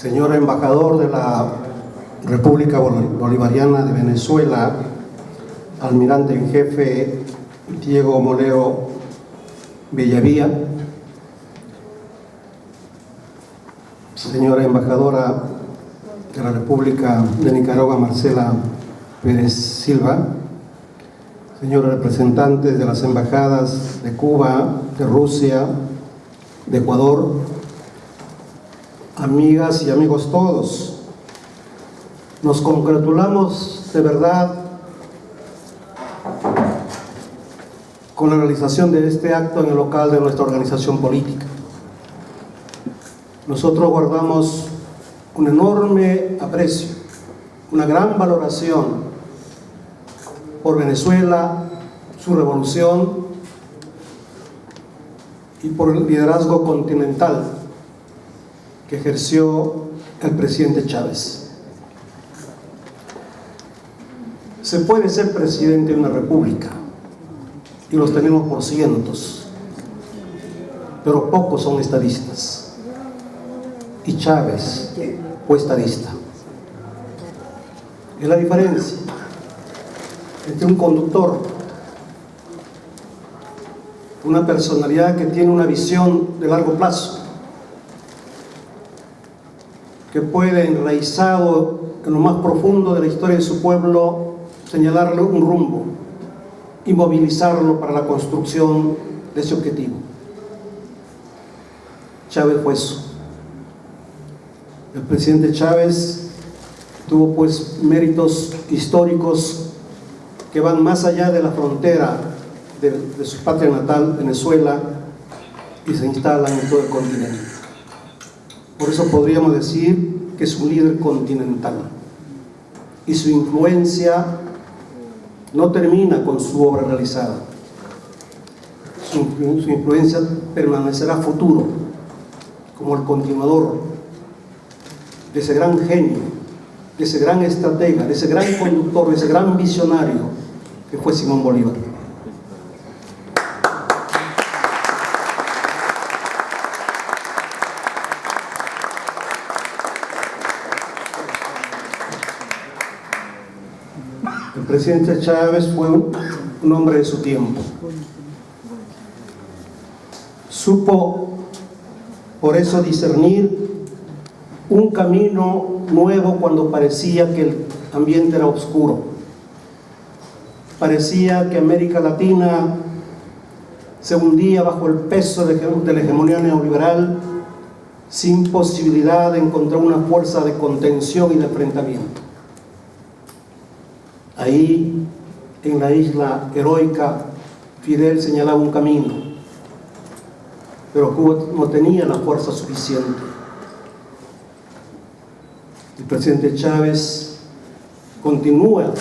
señor embajador de la República Bolivariana de Venezuela, almirante en jefe Diego Molero Villavía, señora embajadora de la República de Nicaragua, Marcela Pérez Silva, señores representantes de las embajadas de Cuba, de Rusia, de Ecuador, amigas y amigos todos, nos congratulamos de verdad con la realización de este acto en el local de nuestra organización política. Nosotros guardamos un enorme aprecio, una gran valoración por Venezuela, su revolución y por el liderazgo continental que ejerció el presidente Chávez. Se puede ser presidente de una república, y los tenemos por cientos, pero pocos son estadistas, y Chávez fue estadista. Es la diferencia entre un conductor, una personalidad que tiene una visión de largo plazo, que puede, enraizado en lo más profundo de la historia de su pueblo, señalarle un rumbo y movilizarlo para la construcción de ese objetivo. Chávez fue eso. El presidente Chávez tuvo pues méritos históricos que van más allá de la frontera de su patria natal, Venezuela, y se instalan en todo el continente. Por eso podríamos decir que es un líder continental, y su influencia no termina con su obra realizada. Su influencia permanecerá futuro como el continuador de ese gran genio, de ese gran estratega, de ese gran conductor, de ese gran visionario que fue Simón Bolívar. El presidente Chávez fue un hombre de su tiempo. Supo por eso discernir un camino nuevo cuando parecía que el ambiente era oscuro. Parecía que América Latina se hundía bajo el peso de la hegemonía neoliberal, sin posibilidad de encontrar una fuerza de contención y de enfrentamiento. Ahí, en la isla heroica, Fidel señalaba un camino, pero Cuba no tenía la fuerza suficiente. El presidente Chávez continúa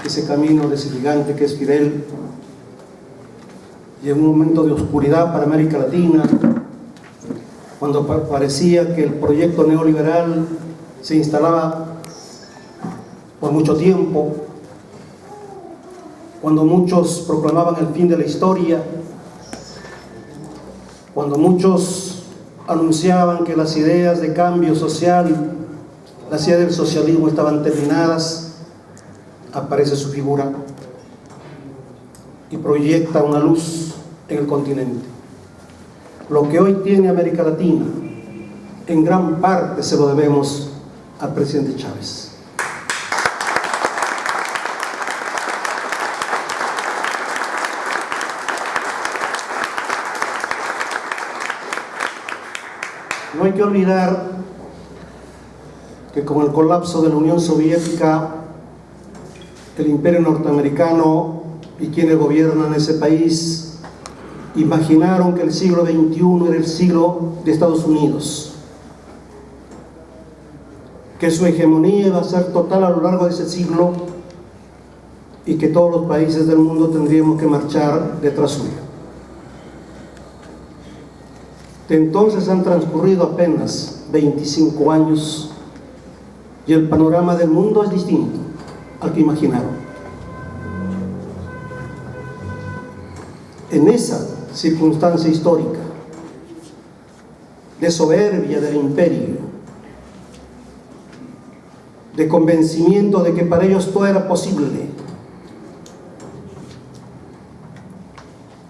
ese camino de ese gigante que es Fidel, y en un momento de oscuridad para América Latina, cuando parecía que el proyecto neoliberal se instalaba por mucho tiempo, cuando muchos proclamaban el fin de la historia, cuando muchos anunciaban que las ideas de cambio social, las ideas del socialismo estaban terminadas, aparece su figura y proyecta una luz en el continente. Lo que hoy tiene América Latina, en gran parte se lo debemos al presidente Chávez. No hay que olvidar que con el colapso de la Unión Soviética, el imperio norteamericano y quienes gobiernan ese país imaginaron que el siglo XXI era el siglo de Estados Unidos, que su hegemonía iba a ser total a lo largo de ese siglo y que todos los países del mundo tendríamos que marchar detrás suyo. De entonces han transcurrido apenas 25 años y el panorama del mundo es distinto al que imaginaron. En esa circunstancia histórica de soberbia del imperio, de convencimiento de que para ellos todo era posible,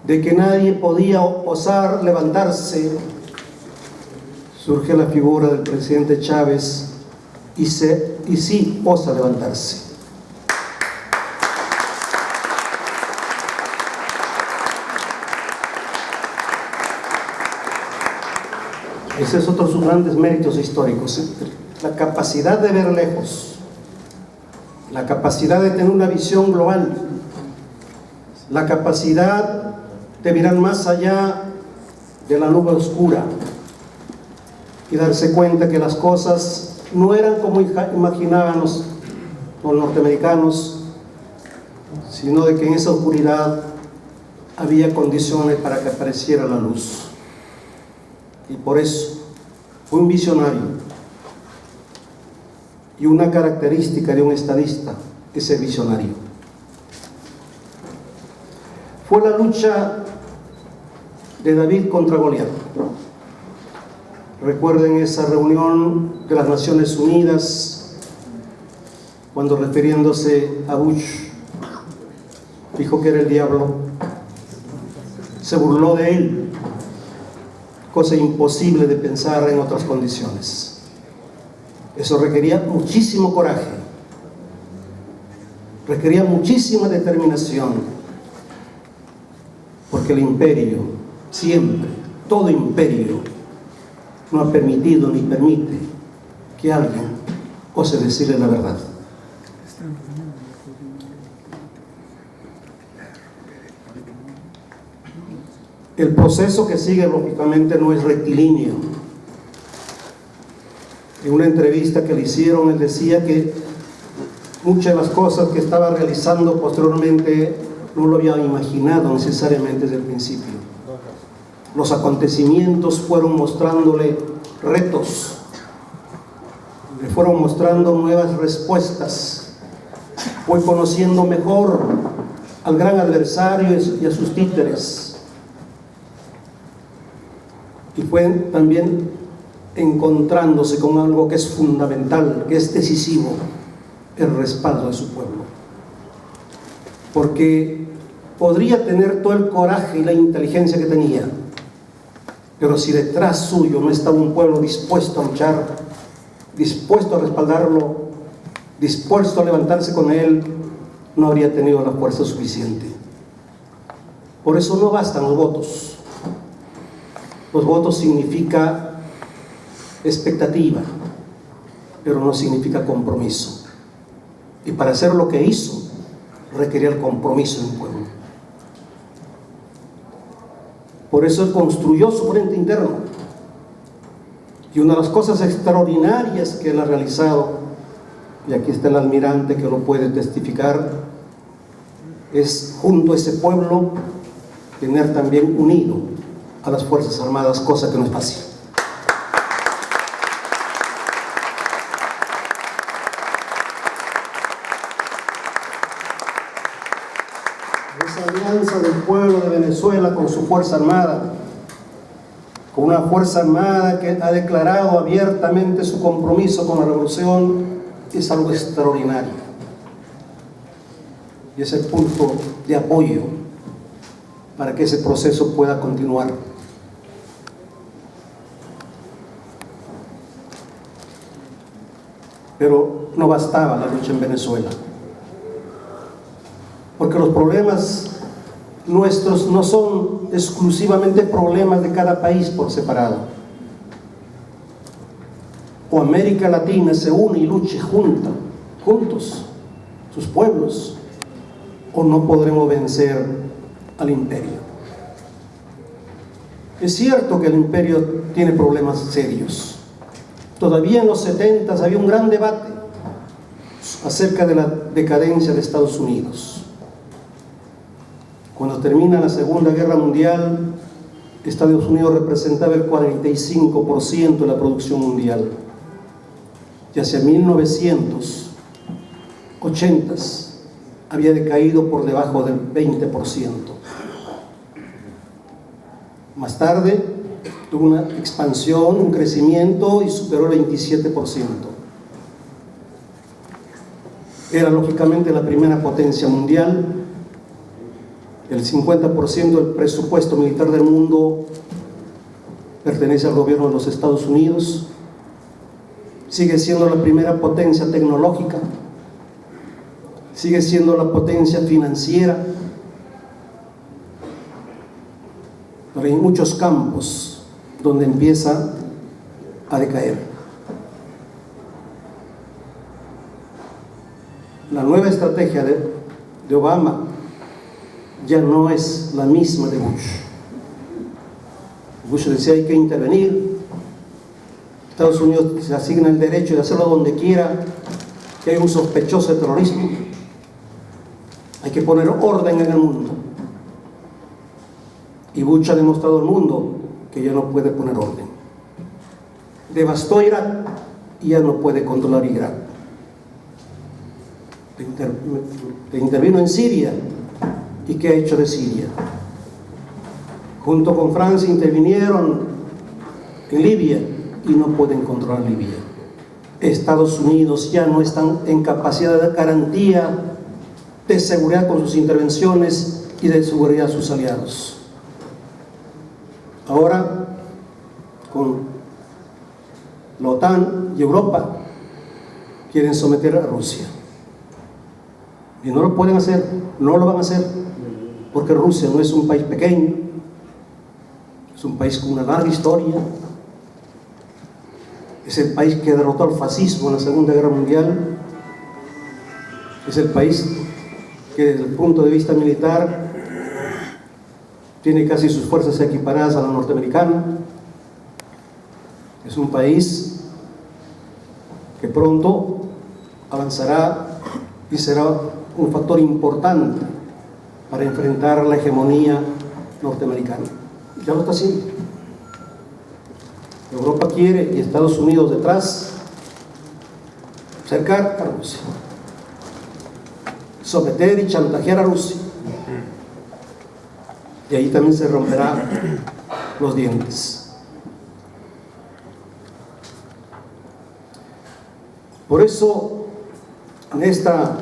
de que nadie podía osar levantarse, surge la figura del presidente Chávez y sí osa levantarse. Ese es otro de sus grandes méritos históricos, la capacidad de ver lejos, la capacidad de tener una visión global, la capacidad de mirar más allá de la nube oscura y darse cuenta que las cosas no eran como imaginaban los norteamericanos, sino de que en esa oscuridad había condiciones para que apareciera la luz. Y por eso fue un visionario, y una característica de un estadista es ser visionario. Fue la lucha de David contra Goliat. Recuerden esa reunión de las Naciones Unidas, cuando refiriéndose a Bush dijo que era el diablo, se burló de él, cosa imposible de pensar en otras condiciones. Eso requería muchísimo coraje, requería muchísima determinación, porque el imperio, siempre, todo imperio, no ha permitido ni permite que alguien ose decirle la verdad. El proceso que sigue, lógicamente, no es rectilíneo. En una entrevista que le hicieron, él decía que muchas de las cosas que estaba realizando posteriormente no lo había imaginado necesariamente desde el principio. Los acontecimientos fueron mostrándole retos, le fueron mostrando nuevas respuestas, fue conociendo mejor al gran adversario y a sus títeres. Y fue también encontrándose con algo que es fundamental, que es decisivo, el respaldo de su pueblo. Porque podría tener todo el coraje y la inteligencia que tenía, pero si detrás suyo no estaba un pueblo dispuesto a luchar, dispuesto a respaldarlo, dispuesto a levantarse con él, no habría tenido la fuerza suficiente. Por eso no bastan los votos. Los votos significa expectativa, pero no significa compromiso. Y para hacer lo que hizo, requería el compromiso del pueblo. Por eso él construyó su frente interno. Y una de las cosas extraordinarias que él ha realizado, y aquí está el almirante que lo puede testificar, es junto a ese pueblo tener también unido a las Fuerzas Armadas, cosa que no es fácil. Esa alianza del pueblo de Venezuela con su Fuerza Armada, con una Fuerza Armada que ha declarado abiertamente su compromiso con la revolución, es algo extraordinario. Y es el punto de apoyo para que ese proceso pueda continuar. Pero no bastaba la lucha en Venezuela, porque los problemas nuestros no son exclusivamente problemas de cada país por separado. O América Latina se une y luche juntos, sus pueblos, o no podremos vencer al imperio. Es cierto que el imperio tiene problemas serios. Todavía en los 70s había un gran debate acerca de la decadencia de Estados Unidos. Cuando termina la Segunda Guerra Mundial, Estados Unidos representaba el 45% de la producción mundial. Y hacia 1980s había decaído por debajo del 20%. Más tarde tuvo una expansión, un crecimiento y superó el 27%. era lógicamente la primera potencia mundial. El 50% del presupuesto militar del mundo pertenece al gobierno de los Estados Unidos. Sigue siendo la primera potencia tecnológica, sigue siendo la potencia financiera, pero hay muchos campos donde empieza a decaer. La nueva estrategia de Obama ya no es la misma de Bush. Bush decía: hay que intervenir, Estados Unidos se asigna el derecho de hacerlo donde quiera, que hay un sospechoso de terrorismo, hay que poner orden en el mundo. Y Bush ha demostrado al mundo que ya no puede poner orden. Devastó Irak y ya no puede controlar Irak. Intervino en Siria, ¿y qué ha hecho de Siria? Junto con Francia intervinieron en Libia y no pueden controlar Libia. Estados Unidos ya no están en capacidad de garantía de seguridad con sus intervenciones y de seguridad a sus aliados. Ahora, con la OTAN y Europa, quieren someter a Rusia. Y no lo pueden hacer, no lo van a hacer, porque Rusia no es un país pequeño, es un país con una larga historia, es el país que derrotó al fascismo en la Segunda Guerra Mundial, es el país que desde el punto de vista militar tiene casi sus fuerzas equiparadas a la norteamericana, es un país que pronto avanzará y será un factor importante para enfrentar la hegemonía norteamericana. Ya lo está haciendo. Europa quiere, y Estados Unidos detrás, cercar a Rusia, someter y chantajear a Rusia, y ahí también se romperá los dientes. Por eso, en esta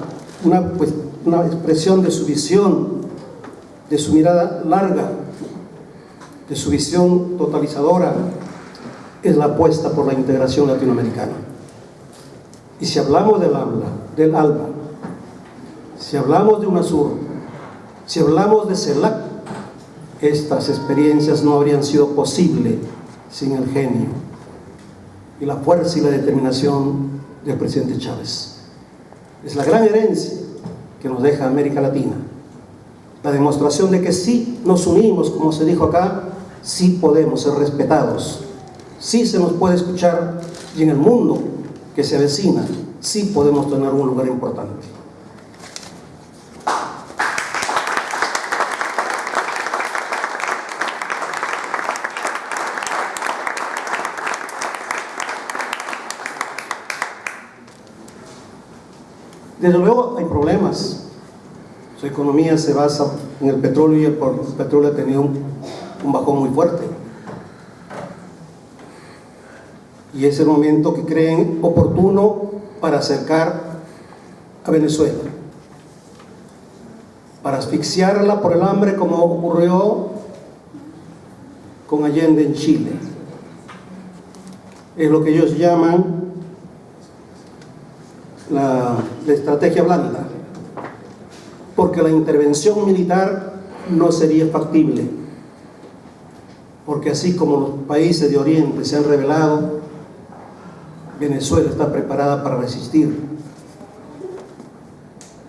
una expresión de su visión, de su mirada larga, de su visión totalizadora, es la apuesta por la integración latinoamericana. Y si hablamos del ALBA, si hablamos de UNASUR, si hablamos de CELAC, estas experiencias no habrían sido posibles sin el genio y la fuerza y la determinación del presidente Chávez. Es la gran herencia que nos deja América Latina, la demostración de que sí nos unimos, como se dijo acá, sí podemos ser respetados, sí se nos puede escuchar, y en el mundo que se avecina, sí podemos tener un lugar importante. Desde luego hay problemas. Su economía se basa en el petróleo y el petróleo ha tenido un bajón muy fuerte. Y es el momento que creen oportuno para acercar a Venezuela, para asfixiarla por el hambre, como ocurrió con Allende en Chile. Es lo que ellos llaman la estrategia blanda, porque la intervención militar no sería factible, porque así como los países de Oriente se han rebelado, Venezuela está preparada para resistir,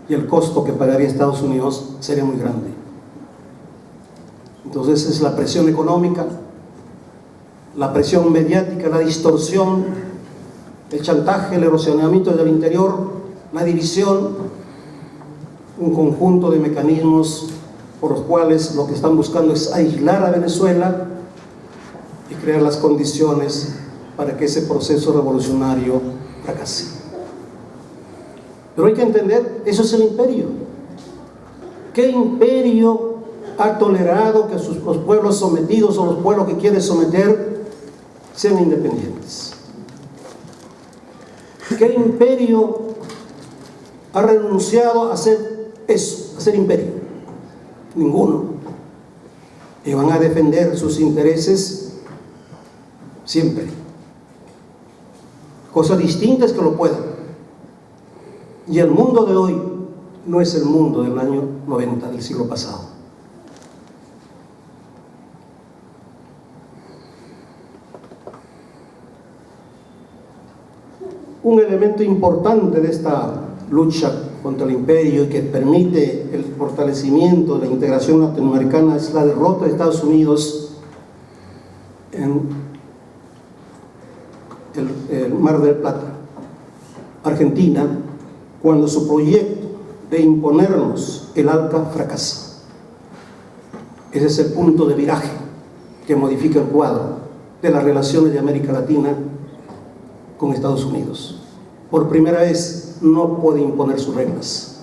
y el costo que pagaría Estados Unidos sería muy grande. Entonces es la presión económica, la presión mediática, la distorsión, el chantaje, el erosionamiento del interior, la división, un conjunto de mecanismos por los cuales lo que están buscando es aislar a Venezuela y crear las condiciones para que ese proceso revolucionario fracase. Pero hay que entender, eso es el imperio. ¿Qué imperio ha tolerado que los pueblos sometidos o los pueblos que quiere someter sean independientes? ¿Qué imperio ha renunciado a hacer eso, a ser imperio. Ninguno. Y van a defender sus intereses siempre. Cosa distinta es que lo puedan. Y el mundo de hoy no es el mundo del año 90 del siglo pasado. Un elemento importante de esta lucha contra el imperio y que permite el fortalecimiento de la integración latinoamericana es la derrota de Estados Unidos en el Mar del Plata, Argentina, cuando su proyecto de imponernos el ALCA fracasa. Ese es el punto de viraje que modifica el cuadro de las relaciones de América Latina con Estados Unidos. Por primera vez no puede imponer sus reglas.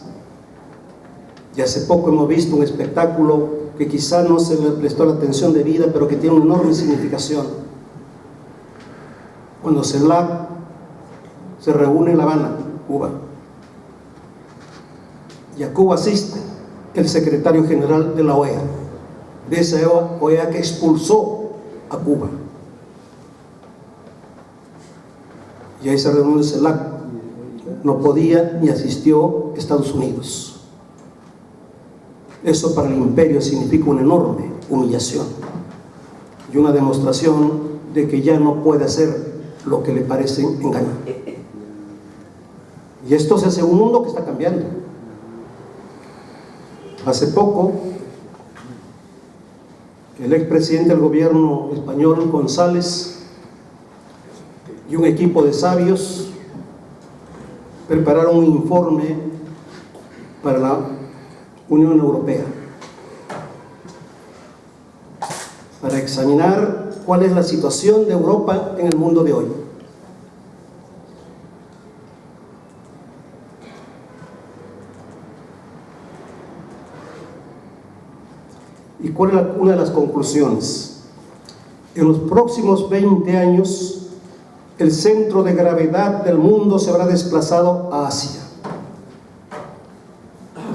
Y hace poco hemos visto un espectáculo que quizá no se le prestó la atención debida, pero que tiene una enorme significación. Cuando CELAC se reúne en La Habana, Cuba, y a Cuba asiste el secretario general de la OEA, de esa OEA que expulsó a Cuba. Y ahí se reunió el CELAC. No podía ni asistió Estados Unidos. Eso para el imperio significa una enorme humillación y una demostración de que ya no puede hacer lo que le parece en gana. Y esto se hace un mundo que está cambiando. Hace poco, el expresidente del gobierno español, González, y un equipo de sabios prepararon un informe para la Unión Europea para examinar cuál es la situación de Europa en el mundo de hoy. ¿Y cuál es una de las conclusiones? En los próximos 20 años, el centro de gravedad del mundo se habrá desplazado a Asia.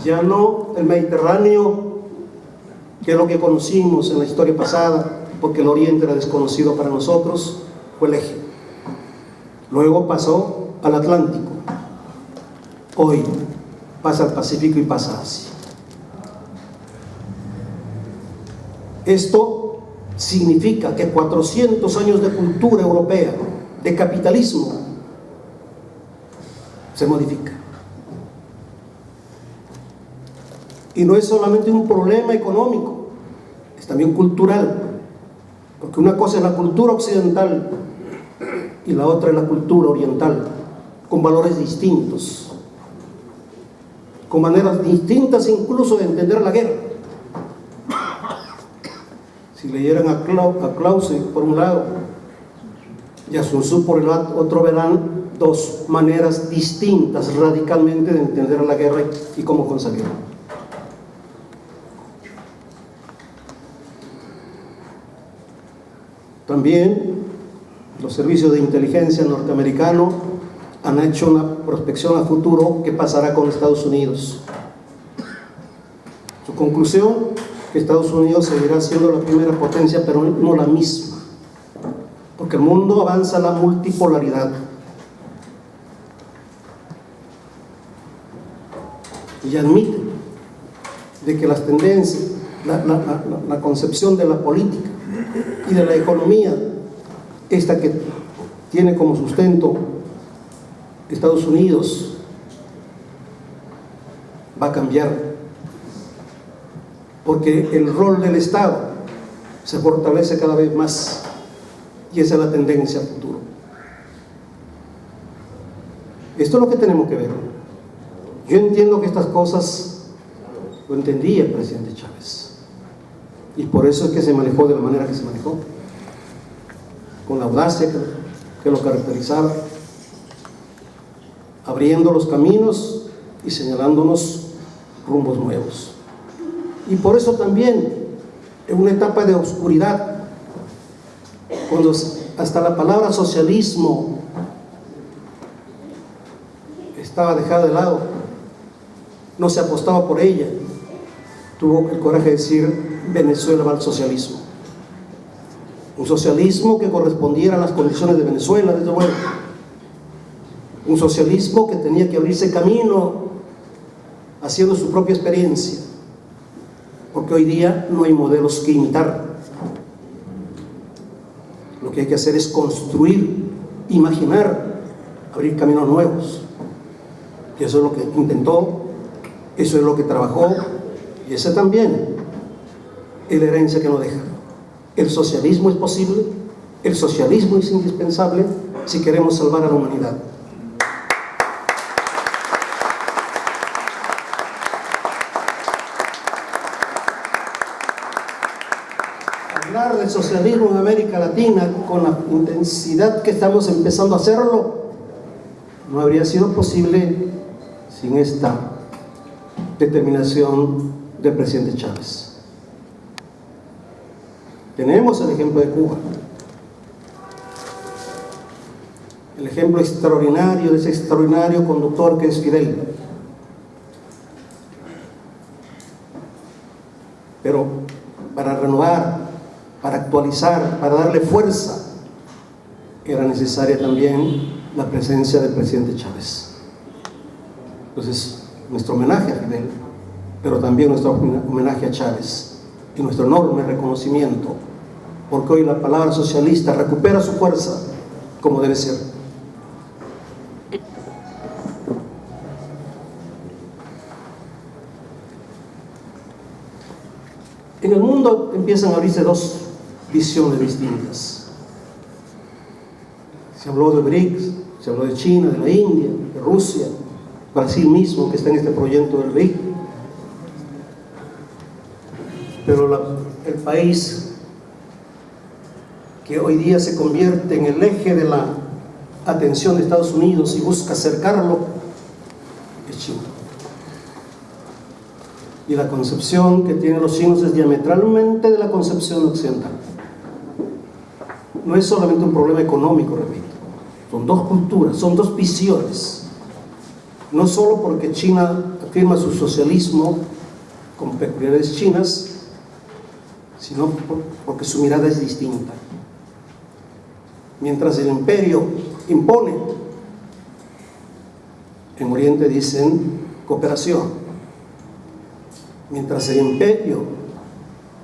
Ya no el Mediterráneo, que es lo que conocimos en la historia pasada, porque el Oriente era desconocido para nosotros, fue el eje. Luego pasó al Atlántico. Hoy pasa al Pacífico y pasa a Asia. Esto significa que 400 años de cultura europea, de capitalismo, se modifica. Y no es solamente un problema económico, es también cultural, porque una cosa es la cultura occidental y la otra es la cultura oriental, con valores distintos, con maneras distintas incluso de entender la guerra. Si leyeran a Clausewitz por un lado y a Sun Tzu por el otro, verán dos maneras distintas radicalmente de entender la guerra y cómo conseguirla. También los servicios de inteligencia norteamericanos han hecho una prospección a futuro qué pasará con Estados Unidos. Su conclusión, que Estados Unidos seguirá siendo la primera potencia, pero no la misma, porque el mundo avanza a la multipolaridad. Y admiten de que las tendencias, la concepción de la política y de la economía, esta que tiene como sustento Estados Unidos, va a cambiar, porque el rol del Estado se fortalece cada vez más, y esa es la tendencia al futuro. Esto es lo que tenemos que ver. Yo entiendo que estas cosas lo entendía el presidente Chávez, y por eso es que se manejó de la manera que se manejó, con la audacia que lo caracterizaba, abriendo los caminos y señalándonos rumbos nuevos. Y por eso también, en una etapa de oscuridad, cuando hasta la palabra socialismo estaba dejada de lado, no se apostaba por ella, tuvo el coraje de decir: Venezuela va al socialismo. Un socialismo que correspondiera a las condiciones de Venezuela, desde luego. Un socialismo que tenía que abrirse camino haciendo su propia experiencia, porque hoy día no hay modelos que imitar. Lo que hay que hacer es construir, imaginar, abrir caminos nuevos. Y eso es lo que intentó, eso es lo que trabajó, y esa también es la herencia que nos deja. El socialismo es posible, el socialismo es indispensable si queremos salvar a la humanidad. Hablar del socialismo en América Latina con la intensidad que estamos empezando a hacerlo no habría sido posible sin esta determinación del presidente Chávez. Tenemos el ejemplo de Cuba, el ejemplo extraordinario de ese extraordinario conductor que es Fidel. Pero para renovar, para actualizar, para darle fuerza, era necesaria también la presencia del presidente Chávez. Entonces, nuestro homenaje a Fidel, pero también nuestro homenaje a Chávez y nuestro enorme reconocimiento, porque hoy la palabra socialista recupera su fuerza como debe ser. En el mundo empiezan a abrirse dos visiones distintas. Se habló de BRICS, se habló de China, de la India, de Rusia, Brasil mismo, que está en este proyecto del BRIC. Pero el país que hoy día se convierte en el eje de la atención de Estados Unidos y busca acercarlo es China. Y la concepción que tienen los chinos es diametralmente de la concepción occidental. No es solamente un problema económico, repito. Son dos culturas, son dos visiones. No solo porque China afirma su socialismo con peculiaridades chinas, sino porque su mirada es distinta. Mientras el imperio impone, en Oriente dicen cooperación. Mientras el imperio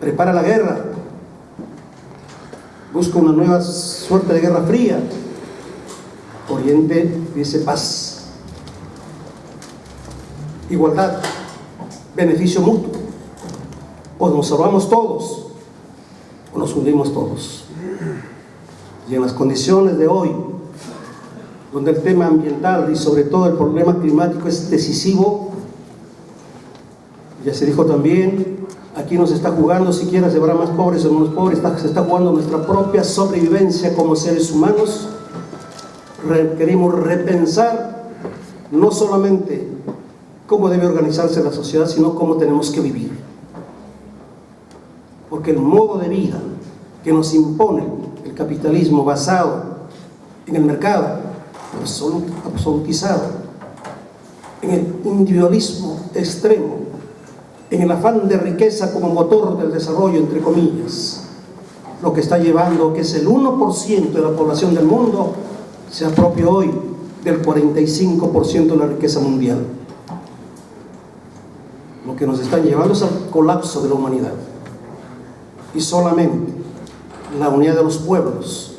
prepara la guerra, busca una nueva suerte de guerra fría, Oriente dice paz, igualdad, beneficio mutuo. O nos salvamos todos o nos hundimos todos. Y en las condiciones de hoy, donde el tema ambiental y sobre todo el problema climático es decisivo, ya se dijo también, aquí no se está jugando siquiera si habrá más pobres o menos pobres, se está jugando nuestra propia sobrevivencia como seres humanos. Queremos repensar no solamente cómo debe organizarse la sociedad, sino cómo tenemos que vivir. Porque el modo de vida que nos impone el capitalismo basado en el mercado, absolutizado, en el individualismo extremo, en el afán de riqueza como motor del desarrollo, entre comillas, lo que está llevando que es el 1% de la población del mundo se apropie hoy del 45% de la riqueza mundial. Lo que nos están llevando es al colapso de la humanidad. Y solamente la unidad de los pueblos,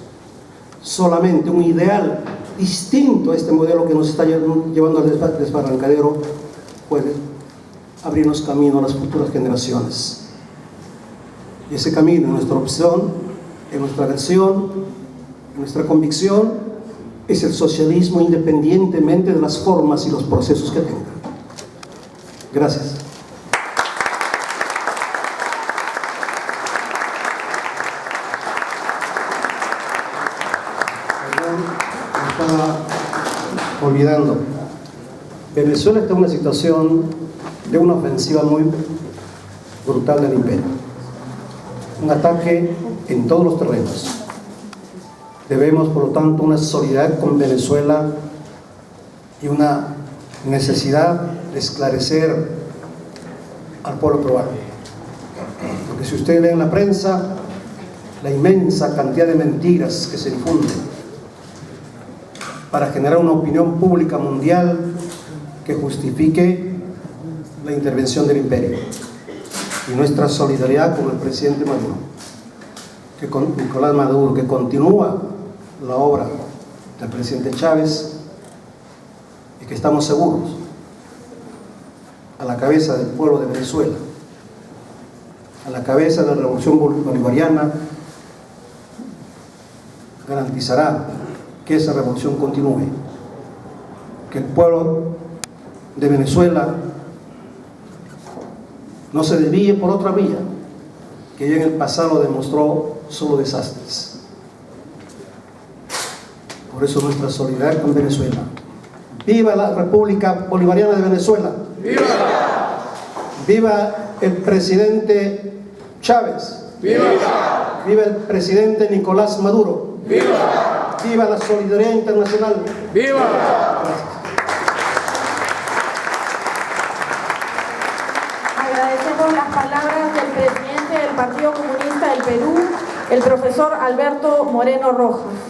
solamente un ideal distinto a este modelo que nos está llevando al desbarrancadero puede abrirnos camino a las futuras generaciones. Y ese camino, en nuestra opción, en nuestra versión, en nuestra convicción, es el socialismo independientemente de las formas y los procesos que tenga. Gracias. Me estaba olvidando. Venezuela está en una situación de una ofensiva muy brutal del imperio. Un ataque en todos los terrenos. Debemos, por lo tanto, una solidaridad con Venezuela y una necesidad de esclarecer al pueblo peruano. Porque si usted lee en la prensa la inmensa cantidad de mentiras que se difunden para generar una opinión pública mundial que justifique la intervención del imperio, y nuestra solidaridad con el presidente Maduro, con Nicolás Maduro, que continúa la obra del presidente Chávez y que estamos seguros, a la cabeza del pueblo de Venezuela, a la cabeza de la revolución bolivariana, garantizará que esa revolución continúe, que el pueblo de Venezuela no se desvíe por otra vía, que ya en el pasado demostró solo desastres. Por eso nuestra solidaridad con Venezuela. ¡Viva la República Bolivariana de Venezuela! ¡Viva! ¡Viva el presidente Chávez! ¡Viva! ¡Viva el presidente Nicolás Maduro! ¡Viva! ¡Viva la solidaridad internacional! ¡Viva! Gracias. Agradecemos las palabras del presidente del Partido Comunista del Perú, el profesor Alberto Moreno Rojas.